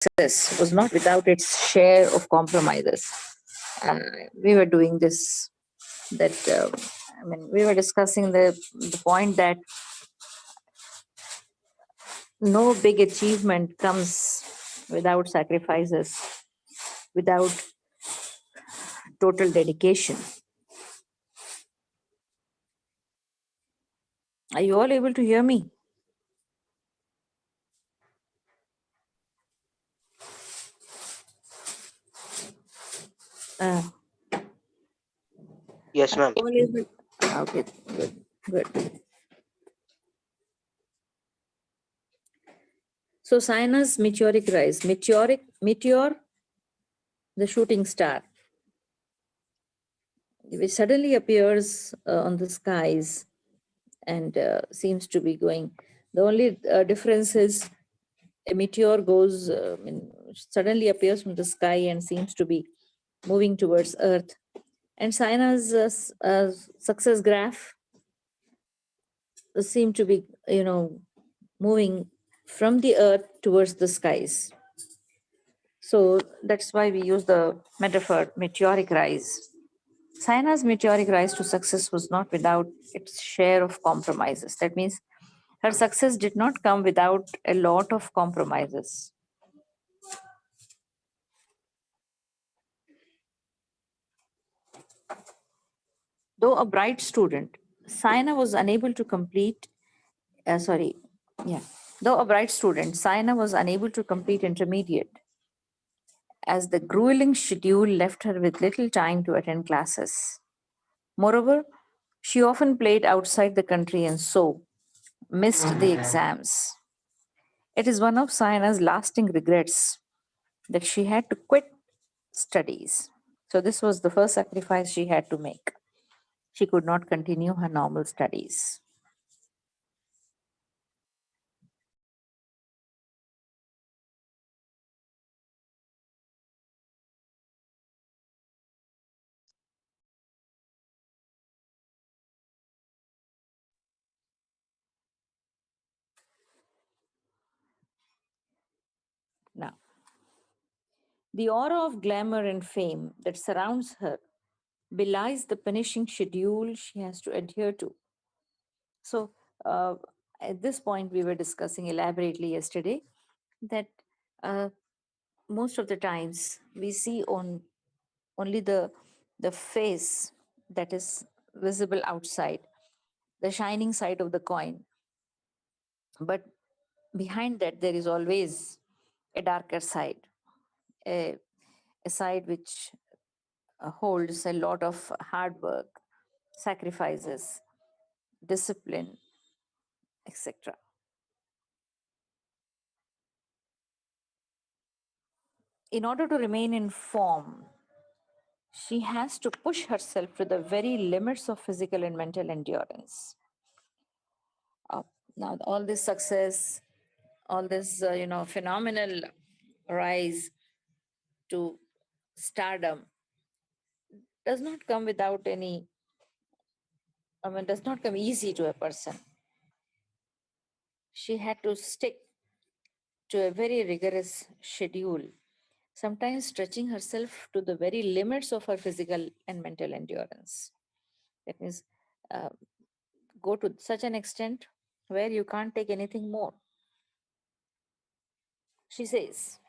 success was not without its share of compromises. We were doing this, that, we were discussing the point that no big achievement comes without sacrifices, without total dedication. Are you all able to hear me? Uh, Yes, ma'am. all able? Okay, good, good. So Sinus meteoric rise, meteor, the shooting star, which suddenly appears on the skies and seems to be going. The only difference is a meteor goes, suddenly appears from the sky and seems to be moving towards Earth. And China's success graph seem to be, moving from the Earth towards the skies. So that's why we use the metaphor meteoric rise. China's meteoric rise to success was not without its share of compromises. That means her success did not come without a lot of compromises. Though a bright student, Saina was unable to complete, sorry, yeah. Though a bright student, Saina was unable to complete intermediate as the grueling schedule left her with little time to attend classes. Moreover, she often played outside the country and so missed the exams. It is one of Saina's lasting regrets that she had to quit studies. So, this was the first sacrifice she had to make. She could not continue her normal studies. Now, the aura of glamour and fame that surrounds her belies the punishing schedule she has to adhere to. So, uh, at this point, we were discussing elaborately yesterday that uh, most of the times we see on only the face that is visible outside, the shining side of the coin, but behind that there is always a darker side, a, a side which holds a lot of hard work, sacrifices, discipline, etc. In order to remain in form, she has to push herself to the very limits of physical and mental endurance. Uh, Now, all this success, all this, phenomenal rise to stardom does not come without any, does not come easy to a person. She had to stick to a very rigorous schedule, sometimes stretching herself to the very limits of her physical and mental endurance. That means, uh, go to such an extent where you can't take anything more. She says,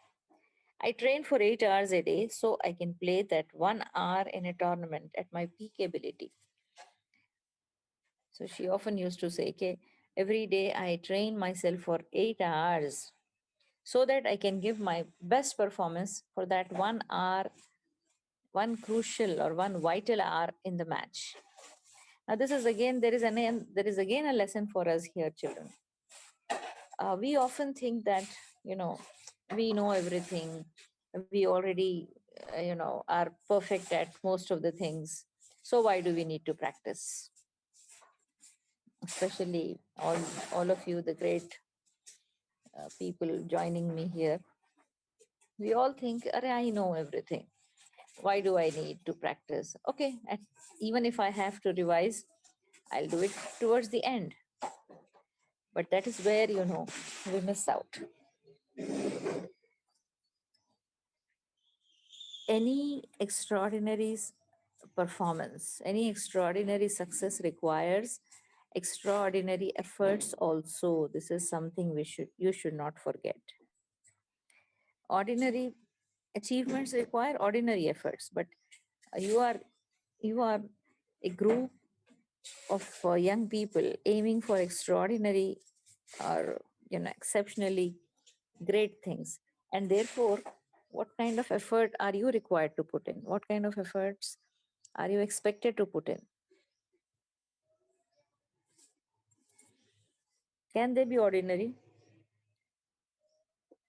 I train for 8 hours a day so I can play that 1 hour in a tournament at my peak ability. So she often used to say, okay, every day I train myself for 8 hours so that I can give my best performance for that 1 hour, one crucial or one vital hour in the match. Now, this is again, there is again a lesson for us here, children. We often think that, you know, we know everything. We already, are perfect at most of the things. So why do we need to practice? Especially all of you, the great people joining me here. We all think, "Arey, I know everything. Why do I need to practice? Okay, even if I have to revise, I'll do it towards the end." But that is where, we miss out. any extraordinary performance, any extraordinary success requires extraordinary efforts also. This is something you should not forget. Ordinary achievements require ordinary efforts, but you are you are a group of young people aiming for extraordinary or exceptionally great things, and therefore what kind of effort are you required to put in? What kind of efforts are you expected to put in? Can they be ordinary?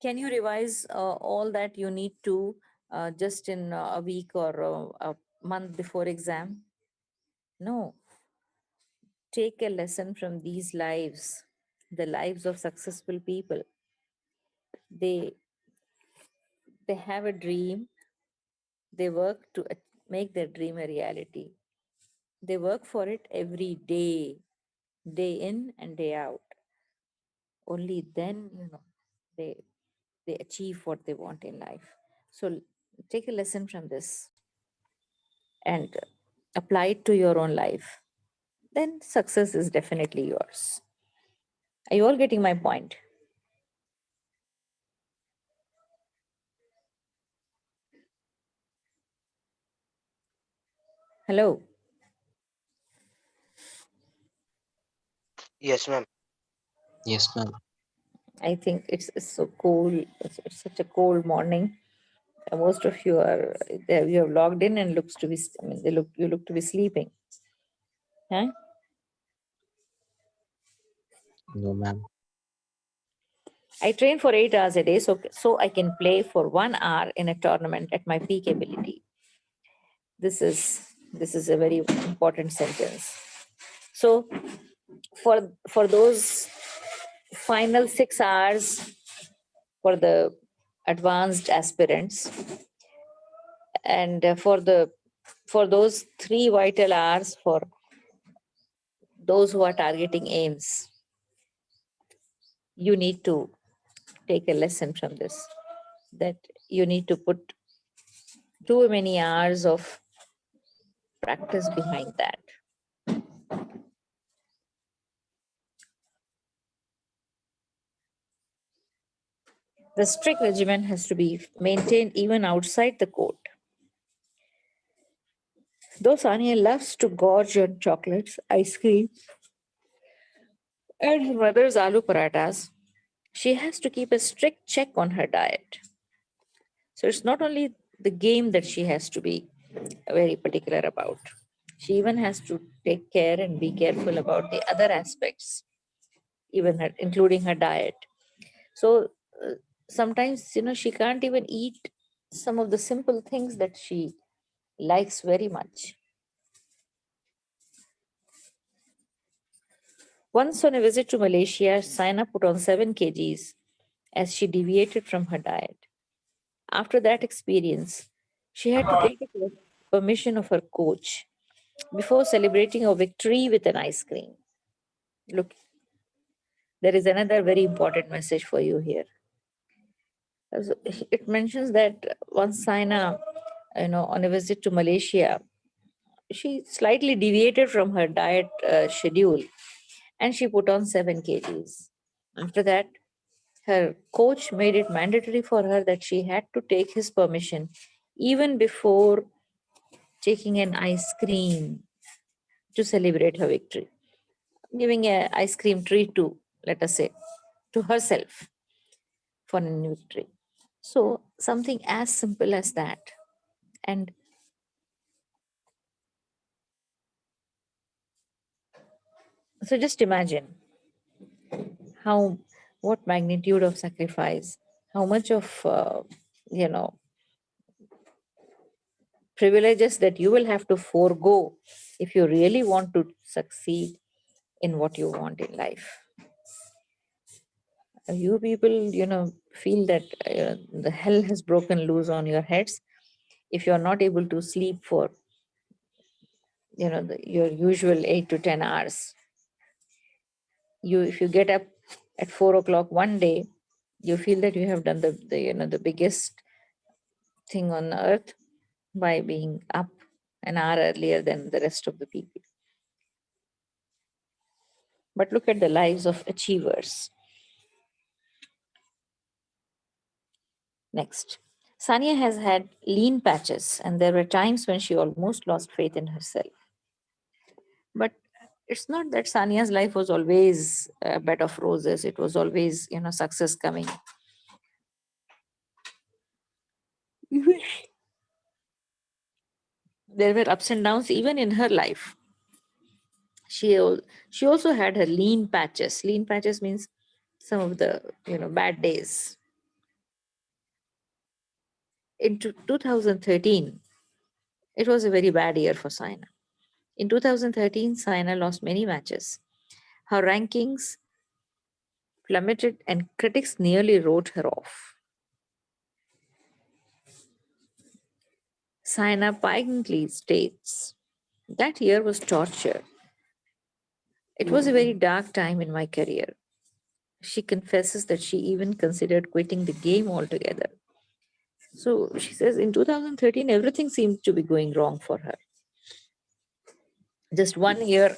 Can you revise all that you need to just in a week or a month before exam? No. Take a lesson from these lives, the lives of successful people. They they have a dream. They work to make their dream a reality. They work for it every day in and day out. Only then, they they achieve what they want in life. So take a lesson from this and apply it to your own life. Then success is definitely yours. Are you all getting my point? Hello. Yes, ma'am. Yes, ma'am. I think it's so cold. It's such a cold morning. Most of you are there. You have logged in and looks to be. I mean, you look to be sleeping. Huh? No, ma'am. I train for 8 hours a day, so I can play for 1 hour in a tournament at my peak ability. This is a very important sentence. So for those final 6 hours for the advanced aspirants, and for those 3 vital hours for those who are targeting aims, you need to take a lesson from this, that you need to put too many hours of practice behind that. The strict regimen has to be maintained even outside the court. Though Sania loves to gorge on chocolates, ice cream, and her mother's aloo paratas, she has to keep a strict check on her diet. So it's not only the game that she has to be very particular about. She even has to take care and be careful about the other aspects, even her, including her diet. So sometimes, she can't even eat some of the simple things that she likes very much. Once on a visit to Malaysia, Saina put on 7 kgs as she deviated from her diet. After that experience, she had to take the permission of her coach before celebrating a victory with an ice cream. Look, there is another very important message for you here. It mentions that once Saina, on a visit to Malaysia, she slightly deviated from her diet schedule and she put on 7 kgs. After that, her coach made it mandatory for her that she had to take his permission even before taking an ice cream to celebrate her victory, giving an ice cream treat to, let us say, to herself for a victory. So, something as simple as that. And so, just imagine how, what magnitude of sacrifice, how much of, you know, privileges that you will have to forego if you really want to succeed in what you want in life. You people, feel that the hell has broken loose on your heads if you're not able to sleep for, your usual 8 to 10 hours. If you get up at 4 o'clock one day, you feel that you have done the biggest thing on earth. by being up an hour earlier than the rest of the people. But look at the lives of achievers. Next. Sania has had lean patches, and there were times when she almost lost faith in herself. But it's not that Sania's life was always a bed of roses. It was always, success coming. There were ups and downs even in her life. She also had her lean patches. Lean patches means some of the bad days. In 2013, it was a very bad year for Saina. In 2013, Saina lost many matches. Her rankings plummeted and critics nearly wrote her off. Saina Pinkly states, that year was torture. It was a very dark time in my career. She confesses that she even considered quitting the game altogether. So she says in 2013, everything seemed to be going wrong for her. Just 1 year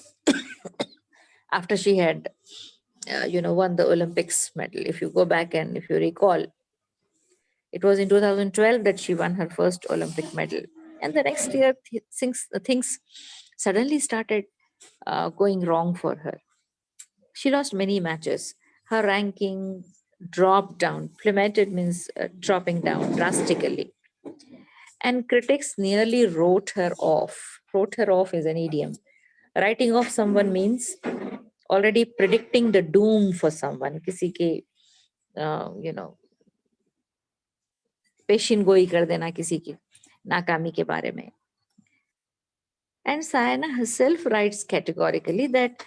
after she had, won the Olympics medal, if you go back and if you recall, it was in 2012 that she won her first Olympic medal. And the next year, things suddenly started going wrong for her. She lost many matches. Her ranking dropped down. Plummeted means dropping down drastically. And critics nearly wrote her off. Wrote her off is an idiom. Writing off someone means already predicting the doom for someone. किसी के, पेशिन गोई कर देना किसी की नाकामी के बारे में. And Sayana herself writes categorically that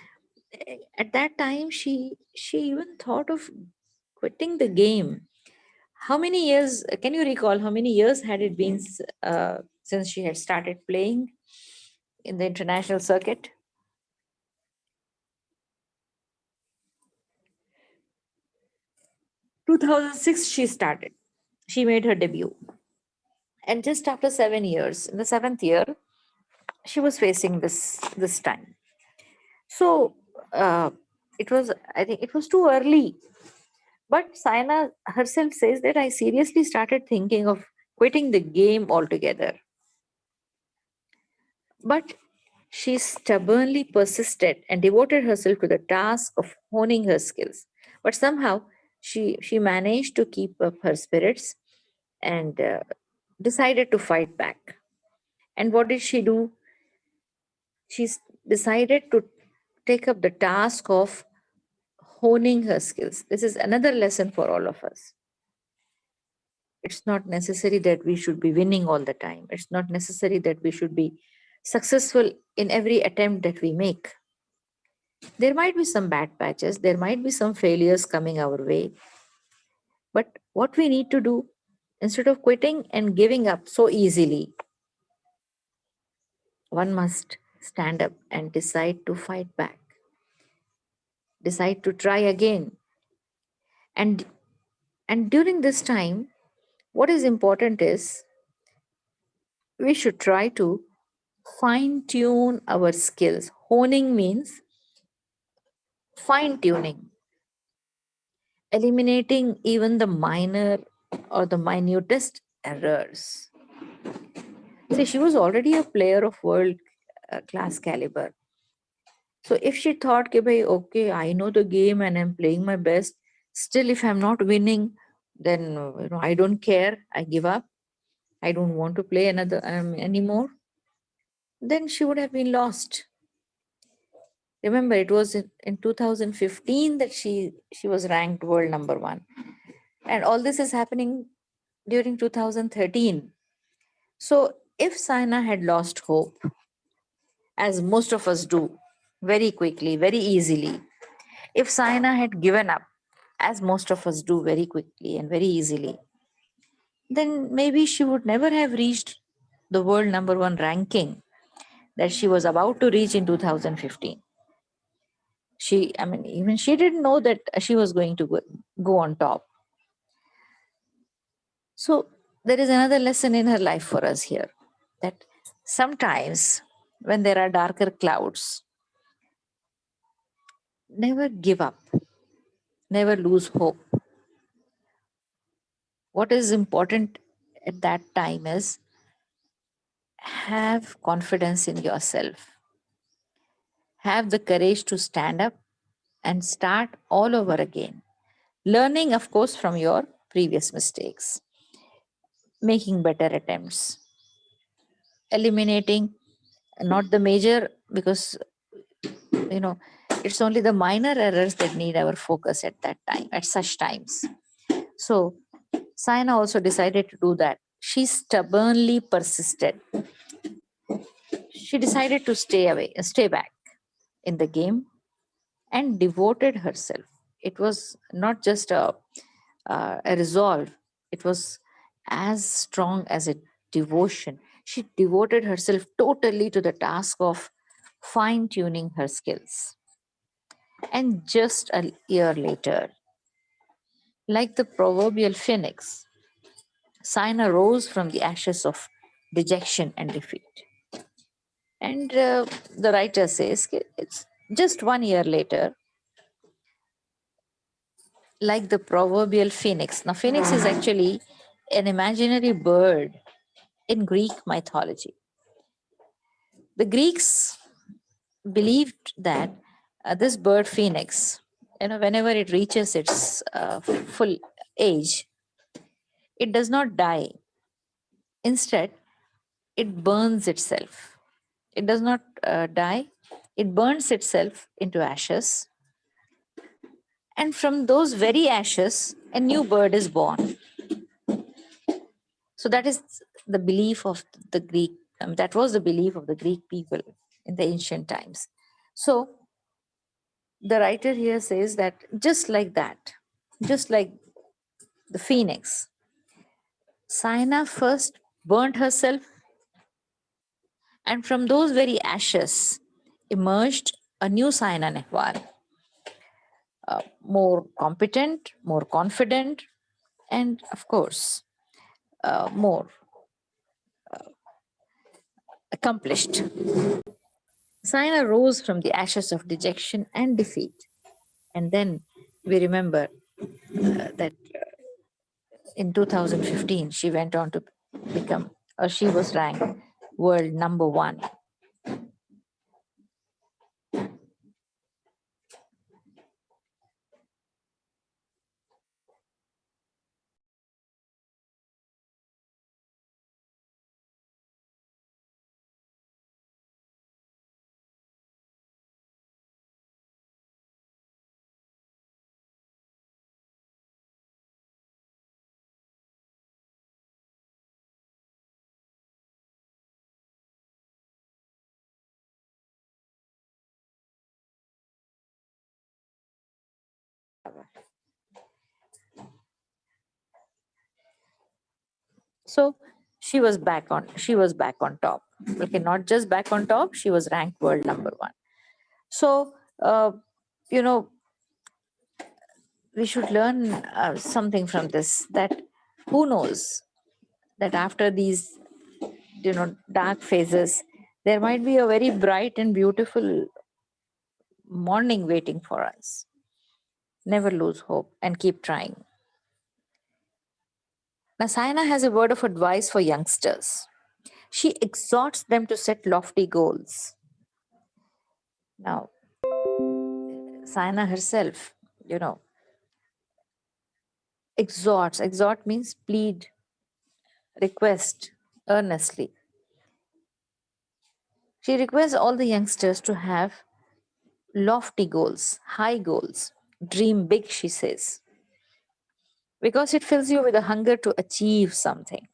at that time she even thought of quitting the game. How many years, can you recall how many years had it been since she had started playing in the international circuit? 2006 she started. She made her debut. And just after 7 years, in the seventh year, she was facing this time. So it was, I think it was too early. But Saina herself says that I seriously started thinking of quitting the game altogether. But she stubbornly persisted and devoted herself to the task of honing her skills. But somehow she managed to keep up her spirits and decided to fight back. And what did she do? She decided to take up the task of honing her skills. This is another lesson for all of us. It's not necessary that we should be winning all the time. It's not necessary that we should be successful in every attempt that we make. There might be some bad patches, there might be some failures coming our way. But what we need to do, instead of quitting and giving up so easily, one must stand up and decide to fight back, decide to try again. And during this time, what is important is we should try to fine tune our skills. Honing means fine tuning, eliminating even the minor or the minutest errors. See, she was already a player of world class caliber. So if she thought, कि भाई, okay, I know the game and I'm playing my best, still if I'm not winning, then I don't care, I give up, I don't want to play another anymore, then she would have been lost. Remember, it was in 2015 that she was ranked world number one. And all this is happening during 2013. So if Saina had lost hope, as most of us do, very quickly, very easily, if Saina had given up, as most of us do very quickly and very easily, then maybe she would never have reached the world number one ranking that she was about to reach in 2015. Even she didn't know that she was going to go on top. So there is another lesson in her life for us here. that sometimes when there are darker clouds, never give up, never lose hope. What is important at that time is have confidence in yourself, have the courage to stand up and start all over again. Learning, of course, from your previous mistakes, making better attempts, eliminating not the major, because you know it's only the minor errors that need our focus at that time, at such times. So Saina also decided to do that. She stubbornly persisted. She decided to stay back in the game and devoted herself. It was not just a resolve, it was as strong as a devotion. She devoted herself totally to the task of fine tuning her skills. And just a year later, like the proverbial phoenix, Saina rose from the ashes of dejection and defeat. And the writer says it's just 1 year later, like the proverbial phoenix. Now, phoenix is actually an imaginary bird in Greek mythology. The Greeks believed that this bird phoenix, whenever it reaches its full age, it does not die. Instead, it burns itself. It does not die. It burns itself into ashes. And from those very ashes, a new bird is born. So that is the belief of the Greek, that was the belief of the Greek people in the ancient times. So the writer here says that just like that, just like the phoenix, Saina first burnt herself, and from those very ashes emerged a new Saina Nehwal, more competent, more confident, and of course, more accomplished. Saina rose from the ashes of dejection and defeat. And then we remember that in 2015, she went on to become, or she was ranked world number one. So she was back on top. Okay, not just back on top, she was ranked world number one. So you know we should learn something from this, that who knows that after these dark phases, there might be a very bright and beautiful morning waiting for us. Never lose hope and keep trying. Now, Sayana has a word of advice for youngsters. She exhorts them to set lofty goals. Now, Sayana herself, exhort means plead, request earnestly. She requests all the youngsters to have lofty goals, high goals. Dream big, she says, because it fills you with a hunger to achieve something.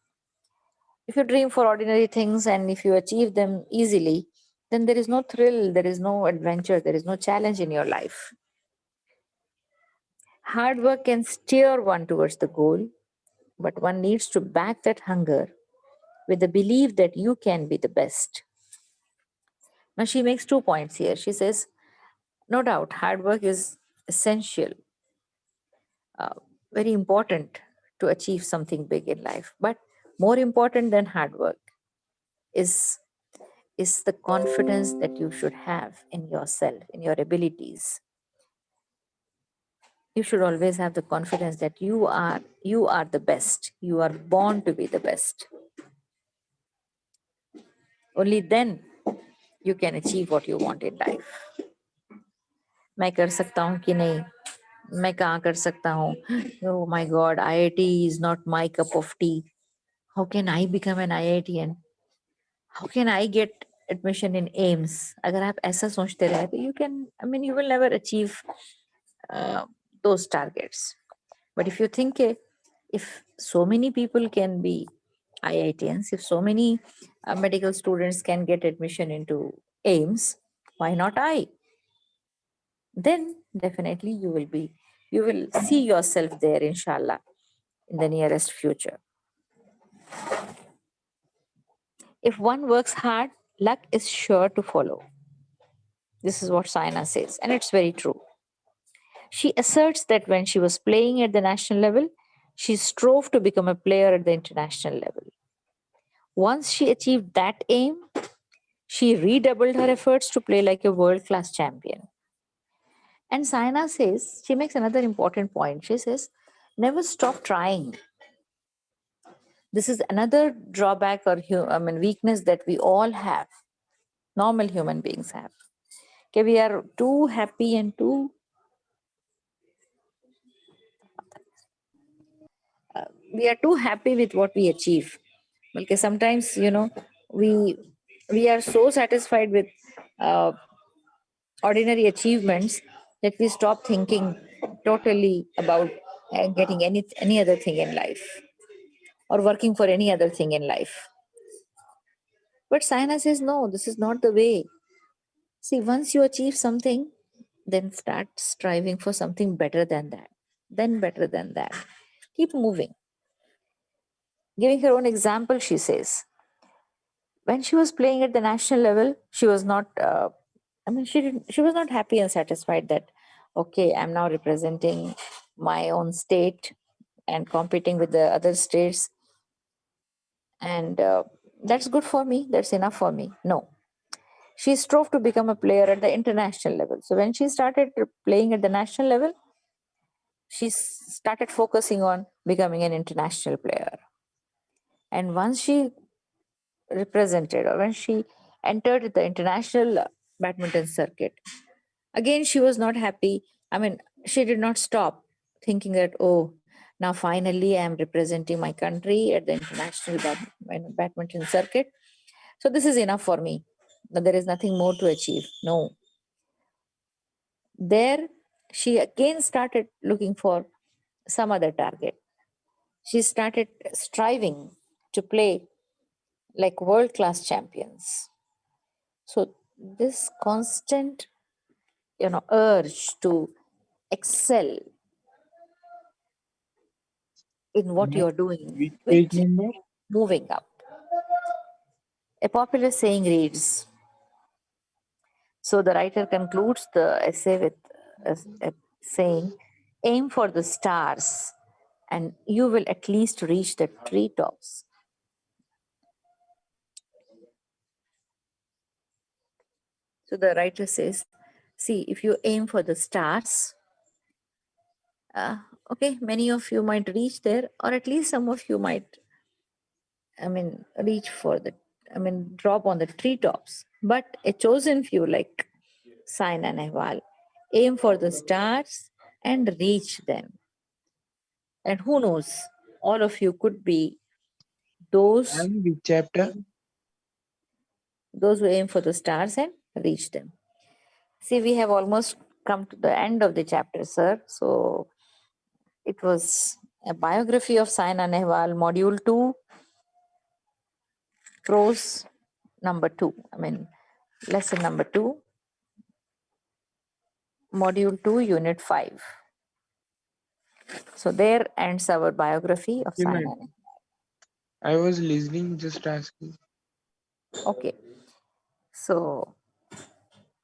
If you dream for ordinary things and if you achieve them easily, then there is no thrill, there is no adventure, there is no challenge in your life. Hard work can steer one towards the goal, but one needs to back that hunger with the belief that you can be the best. Now, she makes 2 points here. She says, no doubt, hard work is essential, very important to achieve something big in life. But more important than hard work is the confidence that you should have in yourself, in your abilities. You should always have the confidence that you are the best. You are born to be the best. Only then you can achieve what you want in life. मैं कर सकता हूँ कि नहीं, मैं कहाँ कर सकता हूँ. Oh my God, IIT is not my cup of tea. How can I become an IITian? How can I get admission in AIMS? अगर आप ऐसा सोचते रहे तो you will never achieve those targets. But if you think if so many people can be IITians, if so many medical students can get admission into AIMS, why not I? Then definitely you will see yourself there, inshallah, in the nearest future. If one works hard, luck is sure to follow. This is what Saina says, and it's very true. She asserts that when she was playing at the national level, she strove to become a player at the international level. Once she achieved that aim, she redoubled her efforts to play like a world class champion. And Saina says, she makes another important point. She says, never stop trying. This is another drawback or weakness that we all have, normal human beings have. Okay, we are too happy and we are too happy with what we achieve. Okay, sometimes we are so satisfied with uh, ordinary achievements that we stop thinking totally about getting any other thing in life or working for any other thing in life. But Sayana says, no, this is not the way. See, once you achieve something, then start striving for something better than that, then better than that. Keep moving. Giving her own example, she says, when she was playing at the national level, she was not, she was not happy and satisfied that, okay, I'm now representing my own state and competing with the other states. And that's good for me. That's enough for me. No. She strove to become a player at the international level. So when she started playing at the national level, she started focusing on becoming an international player. And once she represented or when she entered the international badminton circuit, again she was not happy. She did not stop thinking that, oh, now finally I am representing my country at the international badminton circuit, so this is enough for me. There is nothing more to achieve. No. There she again started looking for some other target. She started striving to play like world class champions. So this constant urge to excel in what Which you're doing will page keep number? moving up. A popular saying reads, so the writer concludes the essay with a saying, aim for the stars and you will at least reach the treetops. So the writer says, see, if you aim for the stars, okay, many of you might reach there, or at least some of you might, reach for drop on the treetops. But a chosen few like Saina Nehwal aim for the stars and reach them. And who knows, all of you could be those And which chapter? who aim for the stars and reach them. See, we have almost come to the end of the chapter, sir. So it was a biography of Saina Nehwal, module 2, prose number 2. Lesson number 2, module 2, unit 5. So there ends our biography of Okay, Saina ma'am. Nehwal. I was listening, just asking. Okay. So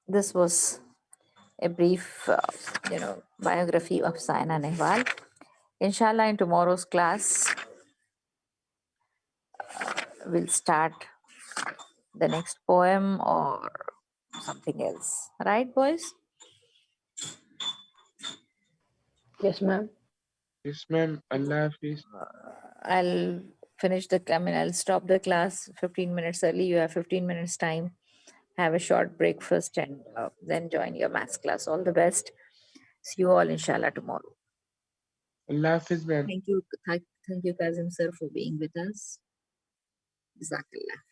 this was a brief, biography of Saina Nehwal. Inshallah, in tomorrow's class, we'll start the next poem or something else. Right, boys? Yes, ma'am. Yes, ma'am. Allah Hafiz. I'll I'll stop the class 15 minutes early. You have 15 minutes time. Have a short breakfast and then join your maths class. All the best. See you all inshallah tomorrow. Allah Hafiz, ma'am. Thank you, Kazim sir, for being with us. Jazakallah.